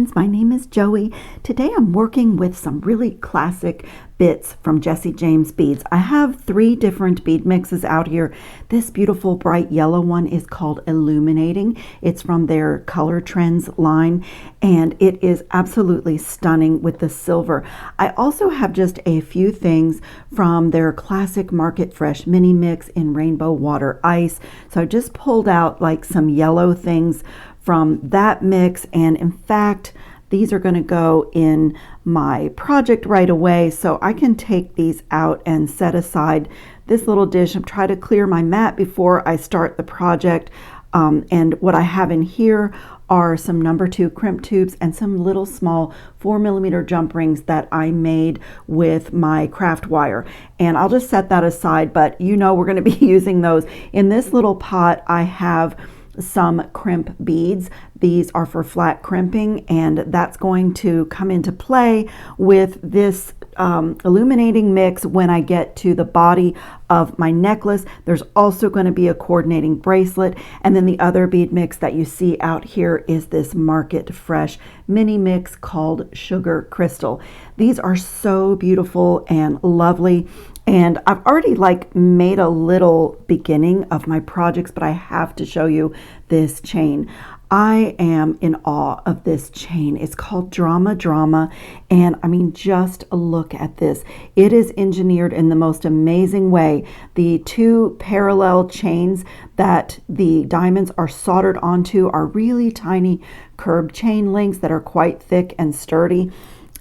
friends, my name is Joey. Today I'm working with some really classic bits from Jesse James Beads. I have 3 different bead mixes out here. This beautiful bright yellow one is called Illuminating. It's from their Color Trends line and it is absolutely stunning with the silver. I also have just a few things from their classic Market Fresh mini mix in Rainbow Water Ice. So I just pulled out like some yellow things from that mix, and in fact these are going to go in my project right away, so I can take these out and set aside this little dish and try to clear my mat before I start the project. And what I have in here are some number 2 crimp tubes and some little small 4mm jump rings that I made with my craft wire, and I'll just set that aside, but you know we're going to be using those. In this little pot I have some crimp beads. These are for flat crimping, and that's going to come into play with this illuminating mix when I get to the body of my necklace. There's also going to be a coordinating bracelet, and then the other bead mix that you see out here is this Market Fresh mini mix called Sugar Crystal. These are so beautiful and lovely. And I've already made a little beginning of my projects, but I have to show you this chain. I am in awe of this chain. It's called Drama, and I mean, just look at this. It is engineered in the most amazing way. The 2 parallel chains that the diamonds are soldered onto are really tiny curved chain links that are quite thick and sturdy.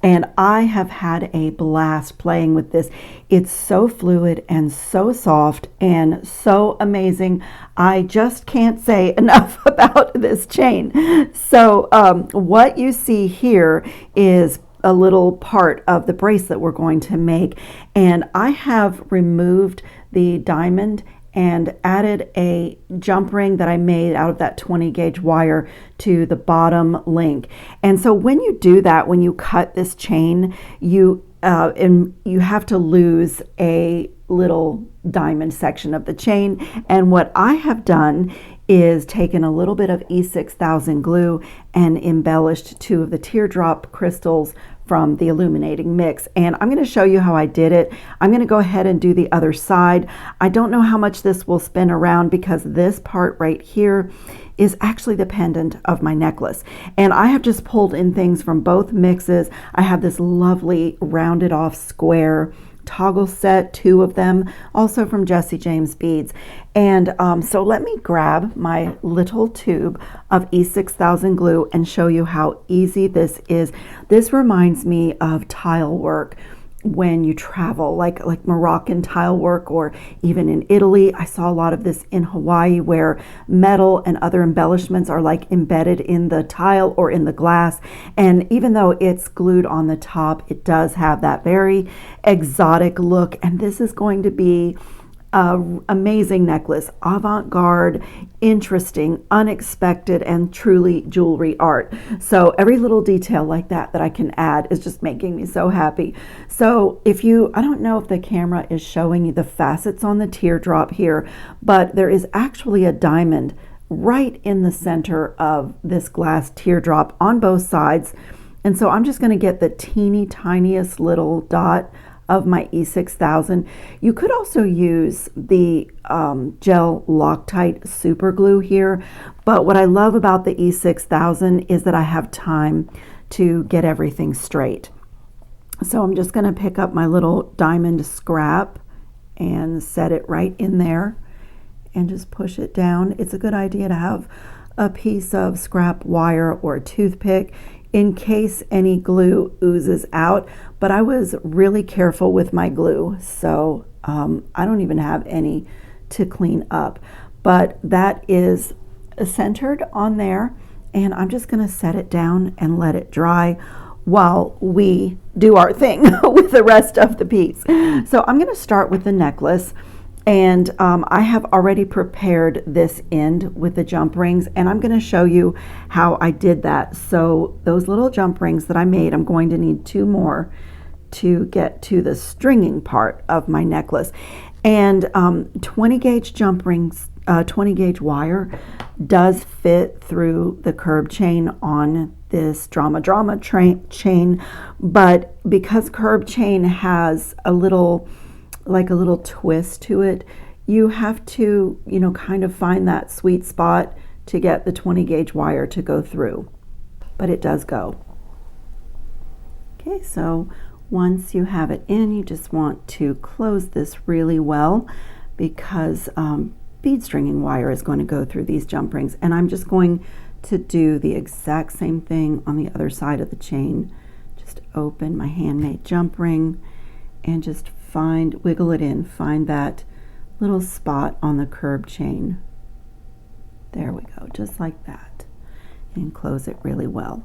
And I have had a blast playing with this. It's so fluid and so soft and so amazing. I just can't say enough about this chain. So what you see here is a little part of the bracelet we're going to make. And I have removed the diamond and added a jump ring that I made out of that 20 gauge wire to the bottom link. And so when you do that, when you cut this chain, you have to lose a little diamond section of the chain. And what I have done is taken a little bit of E6000 glue and embellished 2 of the teardrop crystals from the illuminating mix, and I'm going to show you how I did it. I'm going to go ahead and do the other side. I don't know how much this will spin around because this part right here is actually the pendant of my necklace, and I have just pulled in things from both mixes. I have this lovely rounded off square toggle set, 2 of them, also from Jesse James Beads. And so let me grab my little tube of E6000 glue and show you how easy this is. This reminds me of tile work when you travel, like Moroccan tile work, or even in Italy. I saw a lot of this in Hawaii, where metal and other embellishments are like embedded in the tile or in the glass, and even though it's glued on the top, it does have that very exotic look. And this is going to be amazing necklace, avant-garde, interesting, unexpected, and truly jewelry art. So every little detail like that I can add is just making me so happy. So I don't know if the camera is showing you the facets on the teardrop here, but there is actually a diamond right in the center of this glass teardrop on both sides. And so I'm just going to get the teeny tiniest little dot of my E6000. You could also use the gel Loctite super glue here, but what I love about the E6000 is that I have time to get everything straight. So I'm just going to pick up my little diamond scrap and set it right in there and just push it down. It's a good idea to have a piece of scrap wire or a toothpick in case any glue oozes out, but I was really careful with my glue, so I don't even have any to clean up. But that is centered on there, and I'm just going to set it down and let it dry while we do our thing with the rest of the piece. So I'm going to start with the necklace. And I have already prepared this end with the jump rings, and I'm going to show you how I did that. So those little jump rings that I made, I'm going to need 2 more to get to the stringing part of my necklace. And 20 gauge jump rings, 20 gauge wire does fit through the curb chain on this drama chain, but because curb chain has a little twist to it, you have to, kind of find that sweet spot to get the 20 gauge wire to go through, but it does go. Okay, so once you have it in, you just want to close this really well, because bead stringing wire is going to go through these jump rings, and I'm just going to do the exact same thing on the other side of the chain. Just open my handmade jump ring and just wiggle it in, find that little spot on the curb chain. There we go, just like that, and close it really well.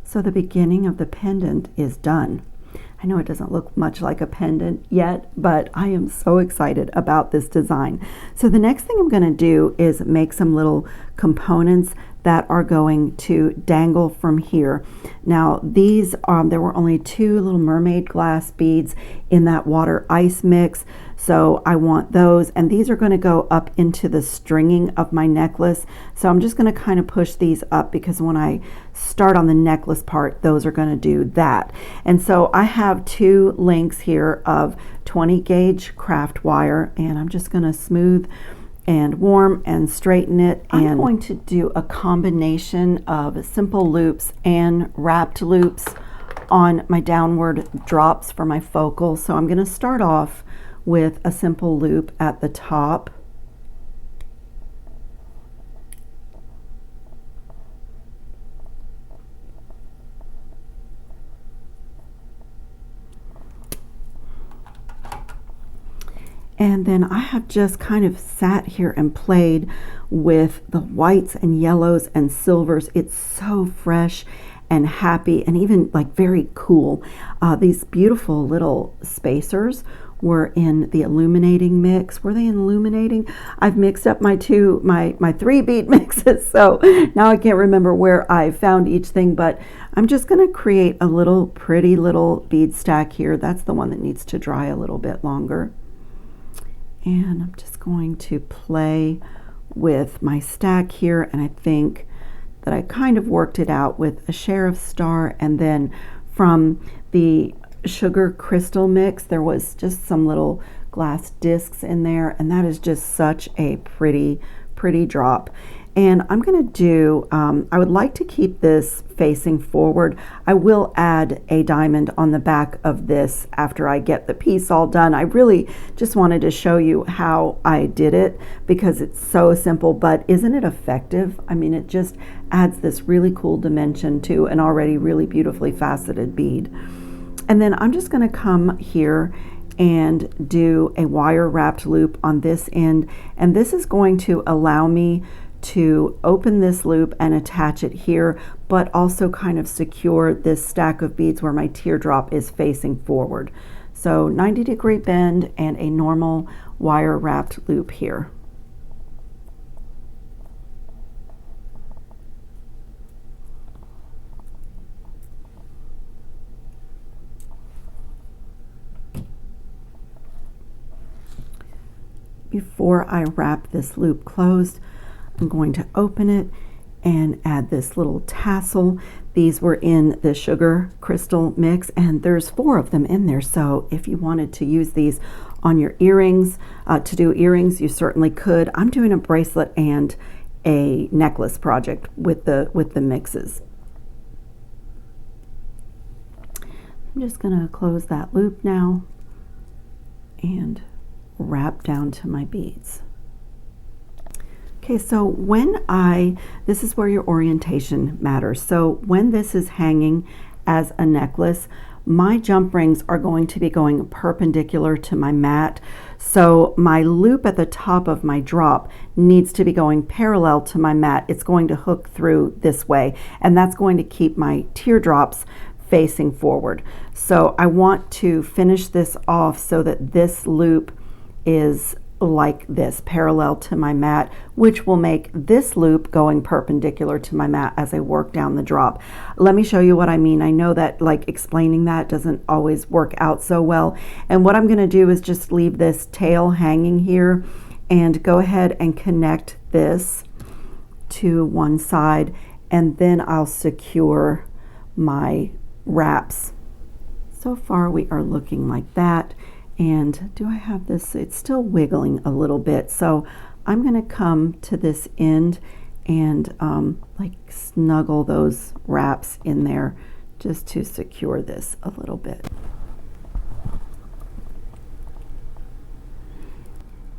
So the beginning of the pendant is done. I know it doesn't look much like a pendant yet, but I am so excited about this design. So the next thing I'm going to do is make some little components that are going to dangle from here. Now these, there were only 2 little mermaid glass beads in that water ice mix, so I want those, and these are going to go up into the stringing of my necklace. So I'm just going to kind of push these up, because when I start on the necklace part, those are going to do that. And so I have 2 links here of 20 gauge craft wire, and I'm just going to smooth and warm and straighten it. And I'm going to do a combination of simple loops and wrapped loops on my downward drops for my focal. So I'm going to start off with a simple loop at the top. And then I have just kind of sat here and played with the whites and yellows and silvers. It's so fresh and happy, and even like very cool. These beautiful little spacers were in the illuminating mix. Were they in illuminating? I've mixed up my 3 bead mixes, so now I can't remember where I found each thing, but I'm just going to create a little pretty little bead stack here. That's the one that needs to dry a little bit longer. And I'm just going to play with my stack here, and I think that I kind of worked it out with a sheriff star, and then from the sugar crystal mix there was just some little glass discs in there, and that is just such a pretty drop. And I'm going to do, I would like to keep this facing forward. I will add a diamond on the back of this after I get the piece all done. I really just wanted to show you how I did it, because it's so simple, but isn't it effective? I mean, it just adds this really cool dimension to an already really beautifully faceted bead. And then I'm just going to come here and do a wire wrapped loop on this end, and this is going to allow me to open this loop and attach it here, but also kind of secure this stack of beads where my teardrop is facing forward. So 90-degree bend and a normal wire wrapped loop here. Before I wrap this loop closed, I'm going to open it and add this little tassel. These were in the sugar crystal mix, and there's 4 of them in there, so if you wanted to use these on your earrings, to do earrings, you certainly could. I'm doing a bracelet and a necklace project with the mixes. I'm just going to close that loop now and wrap down to my beads. Okay, so this is where your orientation matters. So when this is hanging as a necklace, my jump rings are going to be going perpendicular to my mat. So my loop at the top of my drop needs to be going parallel to my mat. It's going to hook through this way, and that's going to keep my teardrops facing forward. So I want to finish this off so that this loop is like this, parallel to my mat, which will make this loop going perpendicular to my mat as I work down the drop. Let me show you what I mean. I know that like explaining that doesn't always work out so well, and what I'm going to do is just leave this tail hanging here and go ahead and connect this to one side, and then I'll secure my wraps. So far we are looking like that. And do I have this? It's still wiggling a little bit. So I'm going to come to this end and like snuggle those wraps in there just to secure this a little bit.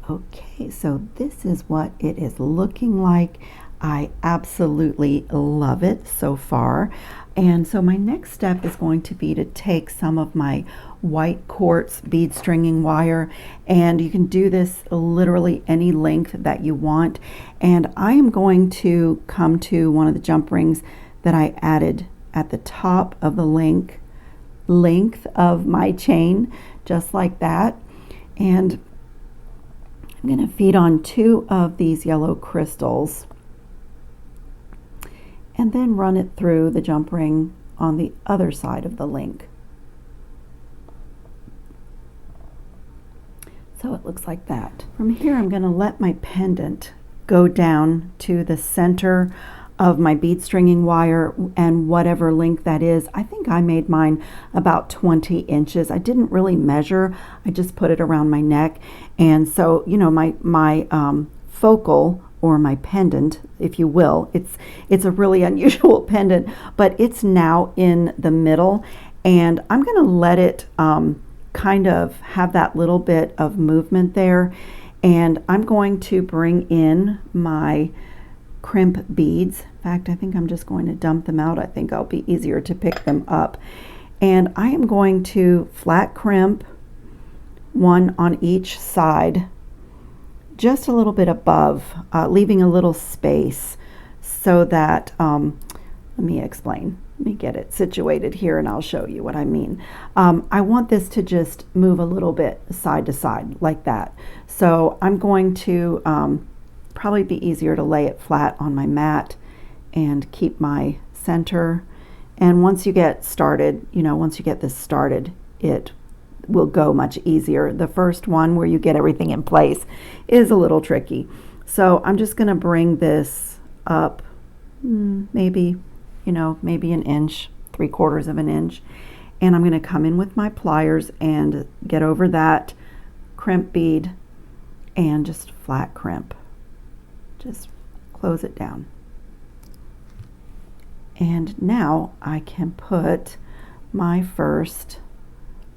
Okay, so this is what it is looking like. I absolutely love it so far. And so my next step is going to be to take some of my white quartz bead stringing wire, and you can do this literally any length that you want. And I am going to come to one of the jump rings that I added at the top of the length of my chain, just like that. And I'm going to feed on 2 of these yellow crystals and then run it through the jump ring on the other side of the link. So it looks like that. From here, I'm going to let my pendant go down to the center of my bead stringing wire, and whatever length that is. I think I made mine about 20 inches. I didn't really measure. I just put it around my neck. And so, you know, my focal, or my pendant, if you will, it's a really unusual pendant, but it's now in the middle, and I'm going to let it kind of have that little bit of movement there. And I'm going to bring in my crimp beads. In fact, I think I'm just going to dump them out. I think I'll be easier to pick them up. And I am going to flat crimp one on each side, just a little bit above, leaving a little space so that, let me explain. Let me get it situated here and I'll show you what I mean. I want this to just move a little bit side to side like that. So I'm going to probably be easier to lay it flat on my mat and keep my center. And once you get started, you know, once you get this started, it will go much easier. The first one where you get everything in place is a little tricky. So I'm just going to bring this up maybe, you know, maybe an inch, 3/4 of an inch. And I'm going to come in with my pliers and get over that crimp bead and just flat crimp. Just close it down. And now I can put my first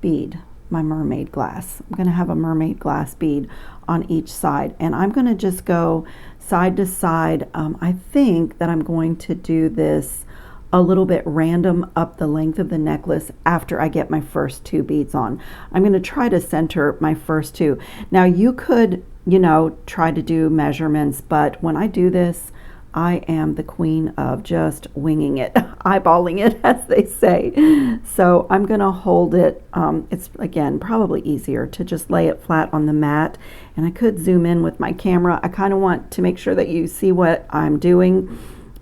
bead, my mermaid glass. I'm going to have a mermaid glass bead on each side, and I'm going to just go side to side. I think that I'm going to do this a little bit random up the length of the necklace after I get my first 2 beads on. I'm going to try to center my first 2. Now you could, you know, try to do measurements, but when I do this, I am the queen of just winging it, eyeballing it, as they say. So I'm going to hold it. It's, again, probably easier to just lay it flat on the mat. And I could zoom in with my camera. I kind of want to make sure that you see what I'm doing.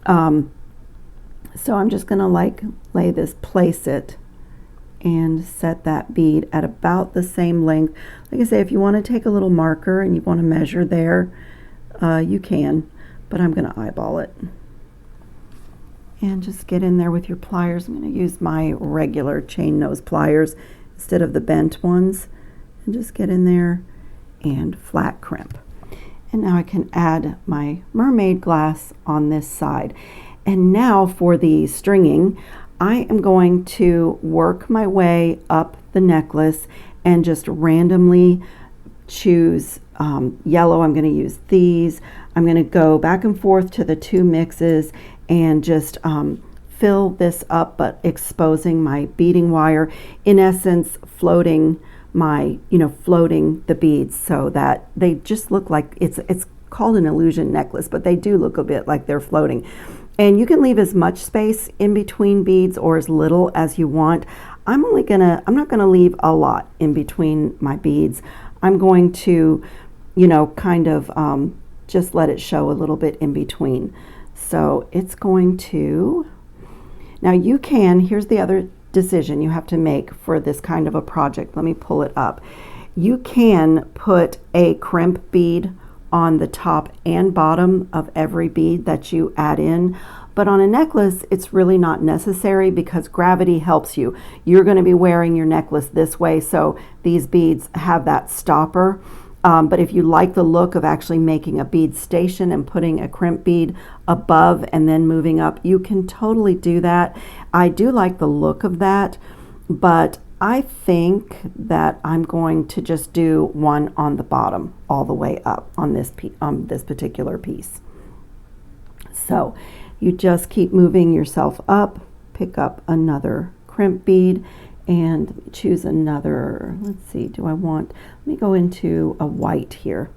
So I'm just going to place it and set that bead at about the same length. Like I say, if you want to take a little marker and you want to measure there, you can. But I'm going to eyeball it. And just get in there with your pliers. I'm going to use my regular chain nose pliers instead of the bent ones. And just get in there and flat crimp. And now I can add my mermaid glass on this side. And now for the stringing, I am going to work my way up the necklace and just randomly choose yellow. I'm going to use these. I'm going to go back and forth to the 2 mixes and just fill this up, but exposing my beading wire, in essence floating my, floating the beads so that they just look like it's called an illusion necklace, but they do look a bit like they're floating. And you can leave as much space in between beads or as little as you want. I'm not going to leave a lot in between my beads. I'm going to, kind of just let it show a little bit in between. So it's going to, now here's the other decision you have to make for this kind of a project. Let me pull it up. You can put a crimp bead on the top and bottom of every bead that you add in, But on a necklace, it's really not necessary because gravity helps you. You're going to be wearing your necklace this way, so these beads have that stopper. But if you like the look of actually making a bead station and putting a crimp bead above and then moving up, you can totally do that. I do like the look of that, but I think that I'm going to just do one on the bottom all the way up on this particular piece. So you just keep moving yourself up, pick up another crimp bead, and choose another. Let's see, let me go into a white here,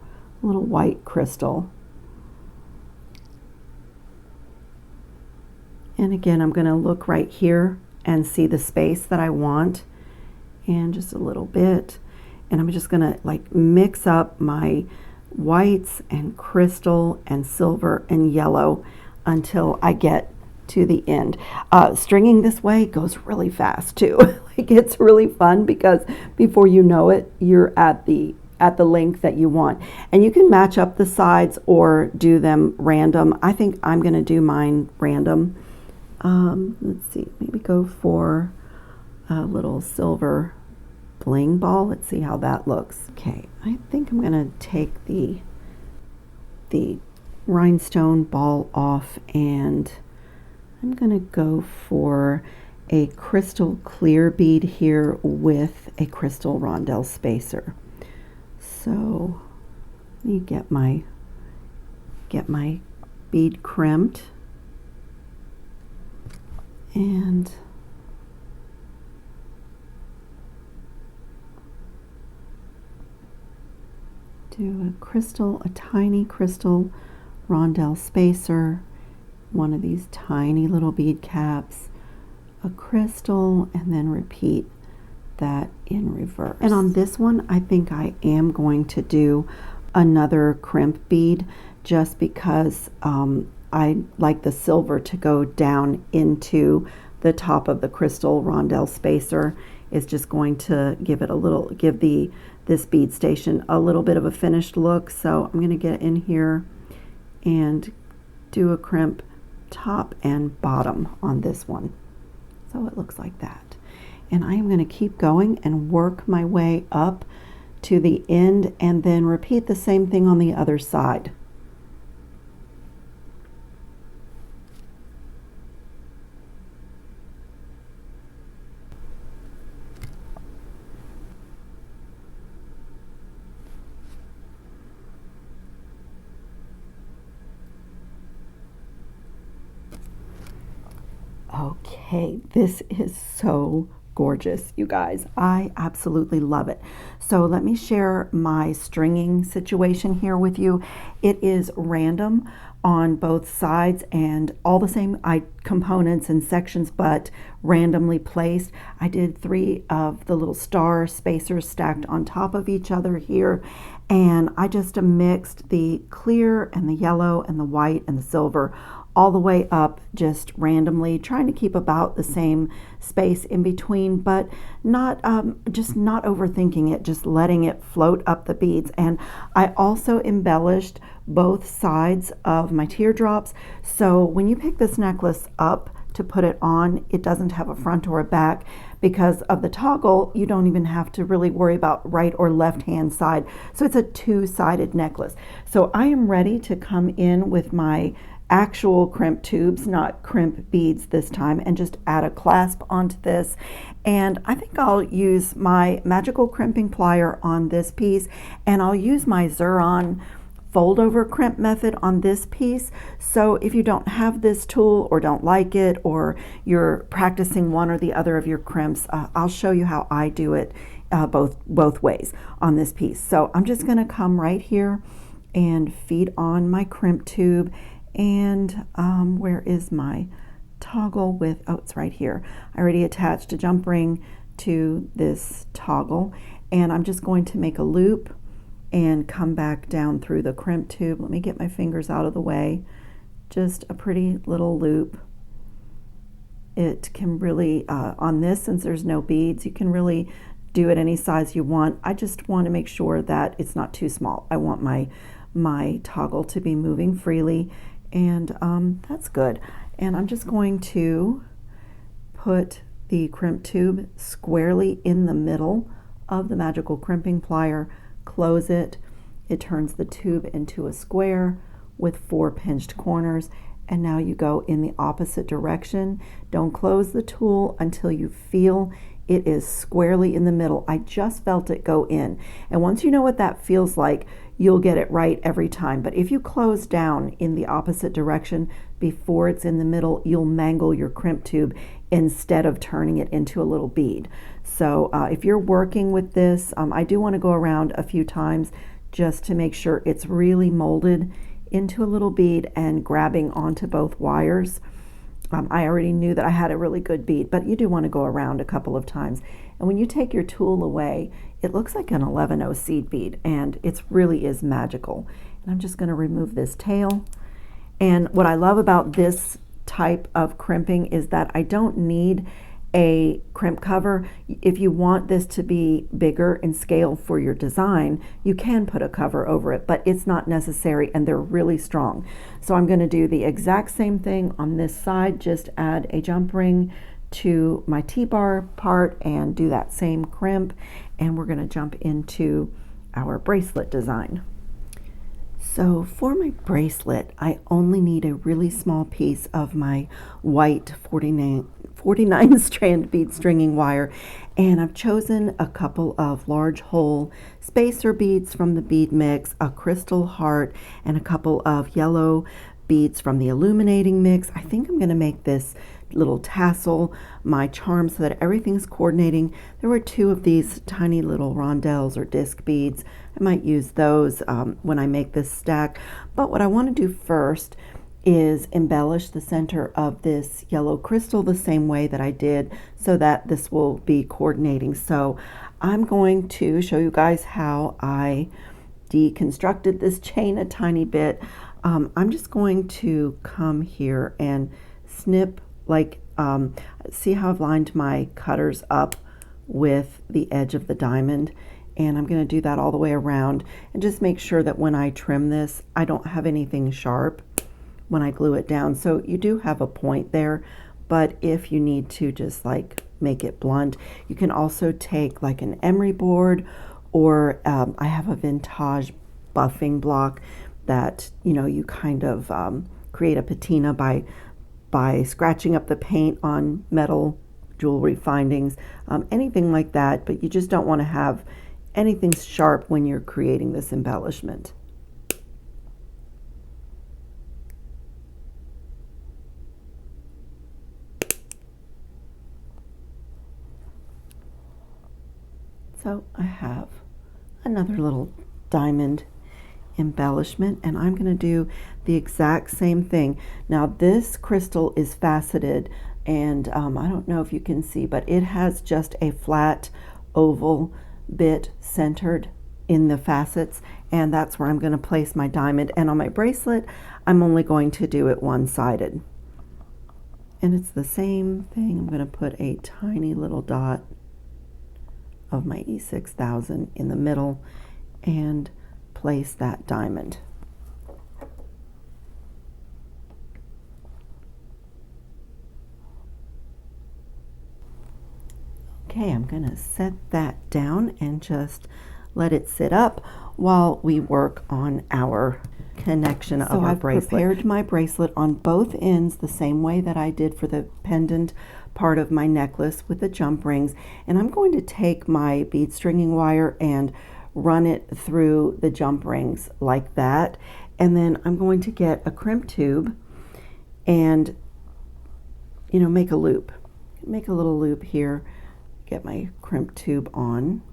a little white crystal. And again, I'm going to look right here and see the space that I want, and just a little bit. And I'm just going to like mix up my whites and crystal and silver and yellow until I get to the end. Stringing this way goes really fast too. Like, it's really fun because before you know it, you're at the length that you want. And you can match up the sides or do them random. I think I'm going to do mine random. Let's see, maybe go for a little silver bling ball. Let's see how that looks. Okay, I think I'm going to take the rhinestone ball off, and I'm going to go for a crystal clear bead here with a crystal rondelle spacer. So let me get my bead crimped, and do a tiny crystal rondelle spacer, one of these tiny little bead caps, a crystal, and then repeat that in reverse. And on this one, I think I am going to do another crimp bead just because I like the silver to go down into the top of the crystal rondelle spacer. Is just going to give this bead station a little bit of a finished look. So I'm going to get in here and do a crimp top and bottom on this one. So it looks like that. And I am going to keep going and work my way up to the end and then repeat the same thing on the other side. Okay, this is so gorgeous, you guys. I absolutely love it. So let me share my stringing situation here with you. It is random on both sides and all the same components and sections, but randomly placed. I did 3 of the little star spacers stacked on top of each other here, and I just mixed the clear and the yellow and the white and the silver all the way up, just randomly, trying to keep about the same space in between, but not just not overthinking it, just letting it float up the beads. And I also embellished both sides of my teardrops, so when you pick this necklace up to put it on, it doesn't have a front or a back. Because of the toggle, you don't even have to really worry about right or left hand side, so it's a 2-sided necklace. So I am ready to come in with my actual crimp tubes, not crimp beads this time, and just add a clasp onto this. And I think I'll use my magical crimping plier on this piece, and I'll use my Xuron fold over crimp method on this piece. So if you don't have this tool or don't like it, or you're practicing one or the other of your crimps, I'll show you how I do it both ways on this piece. So I'm just going to come right here and feed on my crimp tube. And where is my toggle with, oh, it's right here. I already attached a jump ring to this toggle, and I'm just going to make a loop and come back down through the crimp tube. Let me get my fingers out of the way. Just a pretty little loop. It can really, on this, since there's no beads, you can really do it any size you want. I just want to make sure that it's not too small. I want my toggle to be moving freely, and that's good. And I'm just going to put the crimp tube squarely in the middle of the magical crimping plier, close it. It turns the tube into a square with 4 pinched corners, and now you go in the opposite direction. Don't close the tool until you feel it is squarely in the middle. I just felt it go in, and once you know what that feels like, you'll get it right every time. But if you close down in the opposite direction before it's in the middle, you'll mangle your crimp tube instead of turning it into a little bead. So if you're working with this, I do want to go around a few times just to make sure it's really molded into a little bead and grabbing onto both wires. I already knew that I had a really good bead, but you do want to go around a couple of times. And when you take your tool away, it looks like an 11-0 seed bead, and it really is magical. And I'm just going to remove this tail. And what I love about this type of crimping is that I don't need a crimp cover. If you want this to be bigger in scale for your design, you can put a cover over it, but it's not necessary, and they're really strong. So I'm going to do the exact same thing on this side, just add a jump ring to my T-bar part and do that same crimp, and we're going to jump into our bracelet design. So for my bracelet, I only need a really small piece of my white 49 strand bead stringing wire, and I've chosen a couple of large hole spacer beads from the bead mix, a crystal heart, and a couple of yellow beads from the illuminating mix. I think I'm going to make this little tassel my charm so that everything's coordinating. There were 2 of these tiny little rondelles or disc beads. I might use those when I make this stack, but what I want to do first is embellish the center of this yellow crystal the same way that I did, so that this will be coordinating. So I'm going to show you guys how I deconstructed this chain a tiny bit. I'm just going to come here and snip, like see how I've lined my cutters up with the edge of the diamond, and I'm going to do that all the way around, and just make sure that when I trim this, I don't have anything sharp when I glue it down. So you do have a point there, but if you need to just like make it blunt, you can also take like an emery board, or I have a vintage buffing block that, you know, you kind of create a patina by scratching up the paint on metal jewelry findings, anything like that, but you just don't want to have anything sharp when you're creating this embellishment. So I have another little diamond embellishment, and I'm going to do the exact same thing. Now this crystal is faceted, and I don't know if you can see, but it has just a flat oval bit centered in the facets, and that's where I'm going to place my diamond. And on my bracelet, I'm only going to do it one-sided. And it's the same thing. I'm going to put a tiny little dot of my E6000 in the middle and place that diamond. Okay, I'm going to set that down and just let it sit up while we work on our connection of our bracelet. I've prepared my bracelet on both ends the same way that I did for the pendant part of my necklace with the jump rings, and I'm going to take my bead stringing wire and run it through the jump rings like that, and then I'm going to get a crimp tube and, you know, make a loop. Make a little loop here, get my crimp tube on,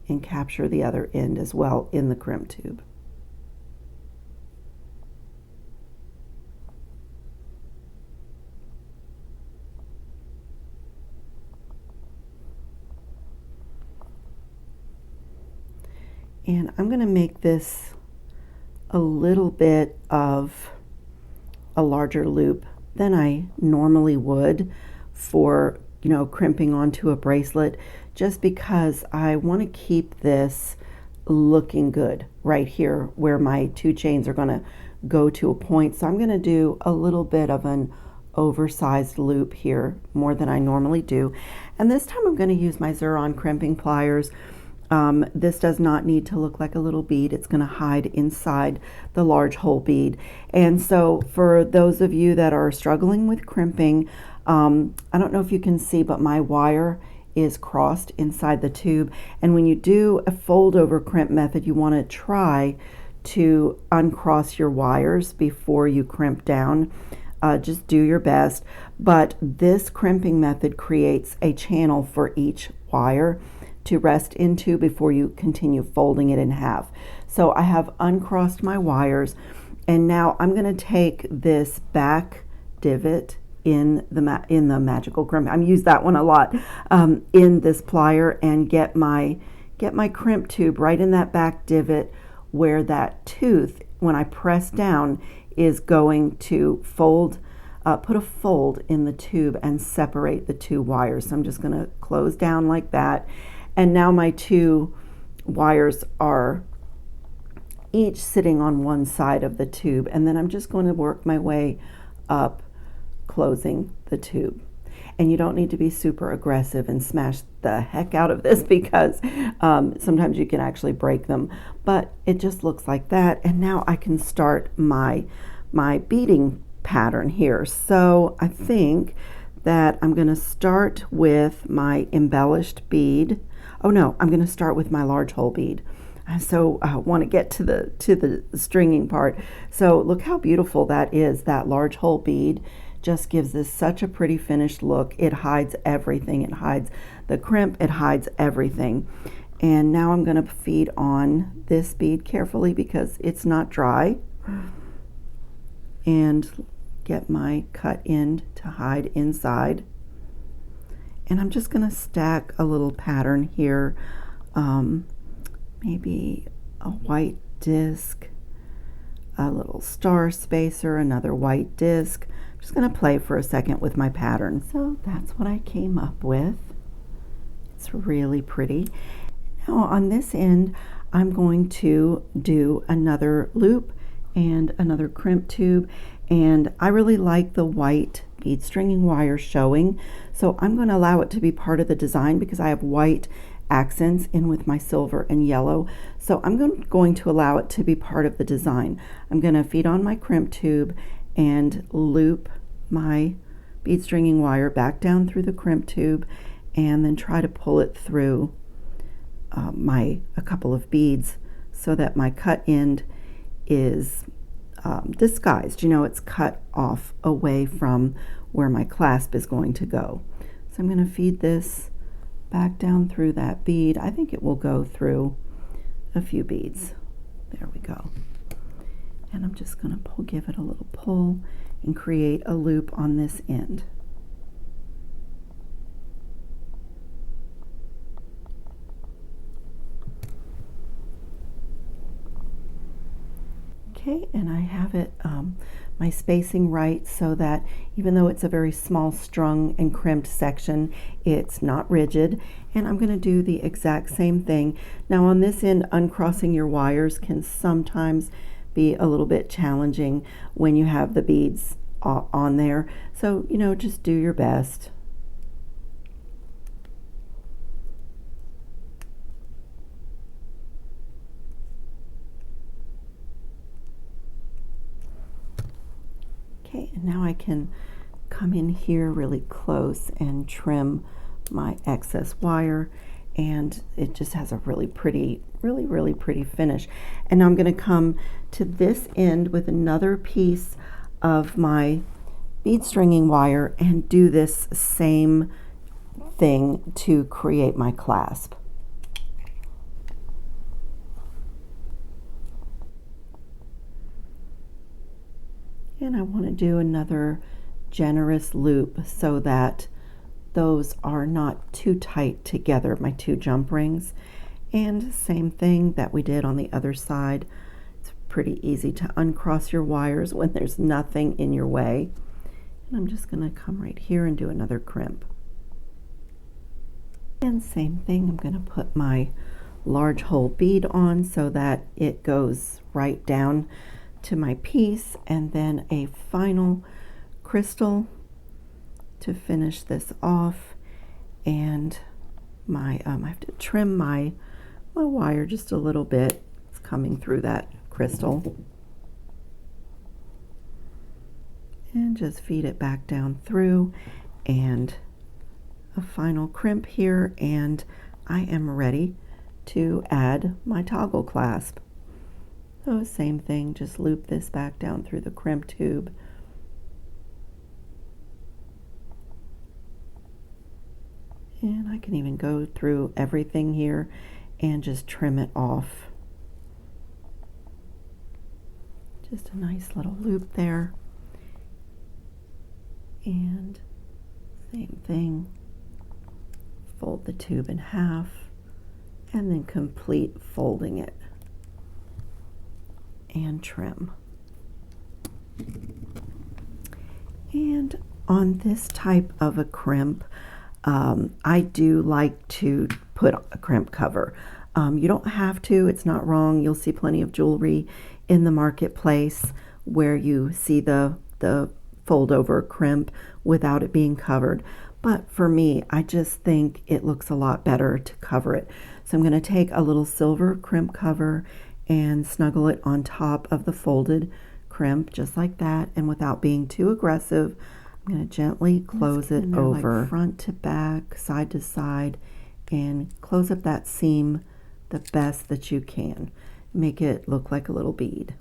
and capture the other end as well in the crimp tube. And I'm going to make this a little bit of a larger loop than I normally would for, you know, crimping onto a bracelet, just because I want to keep this looking good right here where my 2 chains are going to go to a point. So I'm going to do a little bit of an oversized loop here, more than I normally do. And this time I'm going to use my Xuron crimping pliers. This does not need to look like a little bead. It's going to hide inside the large hole bead. And so for those of you that are struggling with crimping, I don't know if you can see, but my wire is crossed inside the tube. And when you do a fold over crimp method, you want to try to uncross your wires before you crimp down. Just do your best. But this crimping method creates a channel for each wire to rest into before you continue folding it in half. So I have uncrossed my wires, and now I'm going to take this back divot in the magical crimp. I'm used that one a lot in this plier, and get my crimp tube right in that back divot where that tooth, when I press down, is going to fold. Put a fold in the tube and separate the two wires. So I'm just going to close down like that. And now my two wires are each sitting on one side of the tube. And then I'm just going to work my way up, closing the tube. And you don't need to be super aggressive and smash the heck out of this, because sometimes you can actually break them. But it just looks like that. And now I can start my beading pattern here. So I think that I'm going to start with my embellished bead. Oh no, I'm going to start with my large hole bead. So I want to get to the stringing part. So look how beautiful that is. That large hole bead just gives this such a pretty finished look. It hides everything. It hides the crimp. It hides everything. And now I'm going to feed on this bead carefully because it's not dry, and get my cut end to hide inside. And I'm just going to stack a little pattern here, maybe a white disc, a little star spacer, another white disc. I'm just going to play for a second with my pattern. So that's what I came up with. It's really pretty. Now on this end, I'm going to do another loop and another crimp tube, and I really like the white bead stringing wire showing, so I'm going to allow it to be part of the design because I have white accents in with my silver and yellow. So I'm going to allow it to be part of the design. I'm going to feed on my crimp tube and loop my bead stringing wire back down through the crimp tube, and then try to pull it through a couple of beads so that my cut end is disguised. You know, it's cut off away from where my clasp is going to go. So I'm going to feed this back down through that bead. I think it will go through a few beads. There we go. And I'm just going to give it a little pull and create a loop on this end. Okay, and I have it my spacing right so that even though it's a very small strung and crimped section, it's not rigid. And I'm going to do the exact same thing. Now on this end, uncrossing your wires can sometimes be a little bit challenging when you have the beads on there. So, you know, just do your best. Okay, and now I can come in here really close and trim my excess wire, and it just has a really pretty, really pretty finish. And now I'm going to come to this end with another piece of my bead stringing wire and do this same thing to create my clasp. And I want to do another generous loop so that those are not too tight together, my two jump rings. And same thing that we did on the other side. It's pretty easy to uncross your wires when there's nothing in your way. And I'm just going to come right here and do another crimp. And same thing, I'm going to put my large hole bead on so that it goes right down to my piece, and then a final crystal to finish this off. And I have to trim my wire just a little bit. It's coming through that crystal. And just feed it back down through, and a final crimp here, and I am ready to add my toggle clasp. So same thing, just loop this back down through the crimp tube. And I can even go through everything here and just trim it off. Just a nice little loop there. And same thing, fold the tube in half and then complete folding it and trim. And on this type of a crimp, I do like to put a crimp cover. You don't have to, it's not wrong. You'll see plenty of jewelry in the marketplace where you see the fold over crimp without it being covered. But for me, I just think it looks a lot better to cover it. So I'm going to take a little silver crimp cover and snuggle it on top of the folded crimp just like that. And without being too aggressive, I'm going to gently close it over, like front to back, side to side, and close up that seam the best that you can. Make it look like a little bead.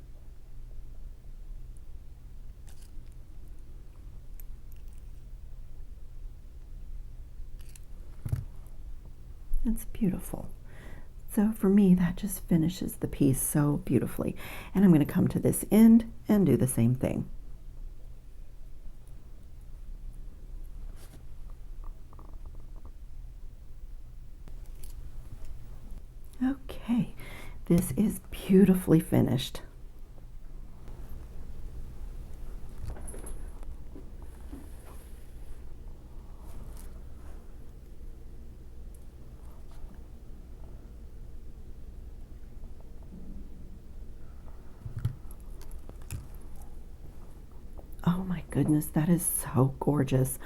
It's beautiful. So for me, that just finishes the piece so beautifully. And I'm going to come to this end and do the same thing. Okay, this is beautifully finished. Oh my goodness, that is so gorgeous.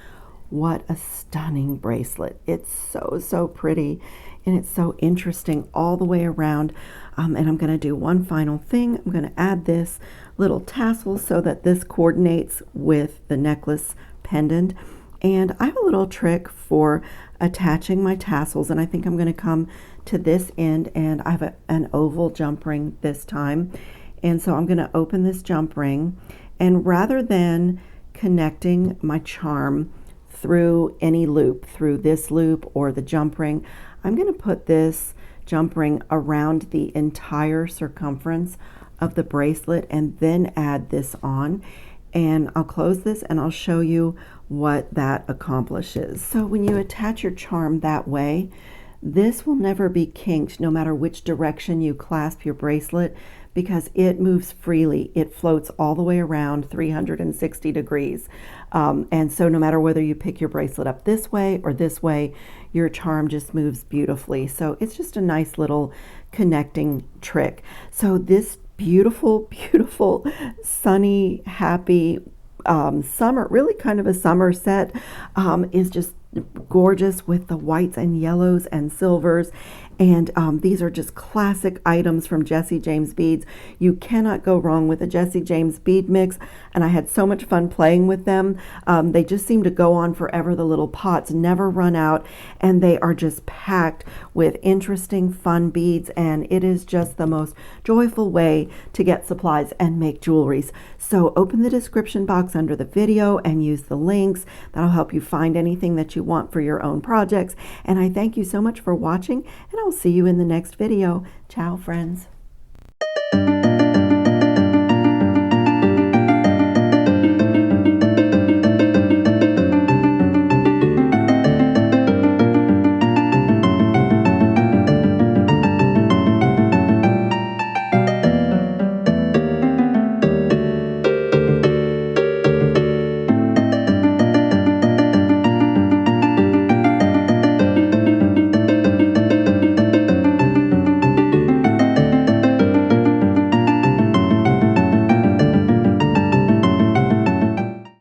What a stunning bracelet. It's so pretty, and it's so interesting all the way around. And I'm going to do one final thing. I'm going to add this little tassel so that this coordinates with the necklace pendant. And I have a little trick for attaching my tassels, and I think I'm going to come to this end, and I have an oval jump ring this time. And so I'm going to open this jump ring, and rather than connecting my charm through any loop, through this loop or the jump ring, I'm going to put this jump ring around the entire circumference of the bracelet and then add this on. And I'll close this and I'll show you what that accomplishes. So when you attach your charm that way, this will never be kinked no matter which direction you clasp your bracelet, because it moves freely. It floats all the way around 360 degrees. And so no matter whether you pick your bracelet up this way or this way, your charm just moves beautifully. So it's just a nice little connecting trick. So this beautiful, sunny, happy summer, really kind of a summer set, is just gorgeous with the whites and yellows and silvers. And these are just classic items from Jesse James Beads. You cannot go wrong with a Jesse James bead mix, and I had so much fun playing with them. They just seem to go on forever. The little pots never run out, and they are just packed with interesting, fun beads, and it is just the most joyful way to get supplies and make jewelries. So open the description box under the video and use the links. That'll help you find anything that you want for your own projects. And I thank you so much for watching, and I'll see you in the next video. Ciao, friends.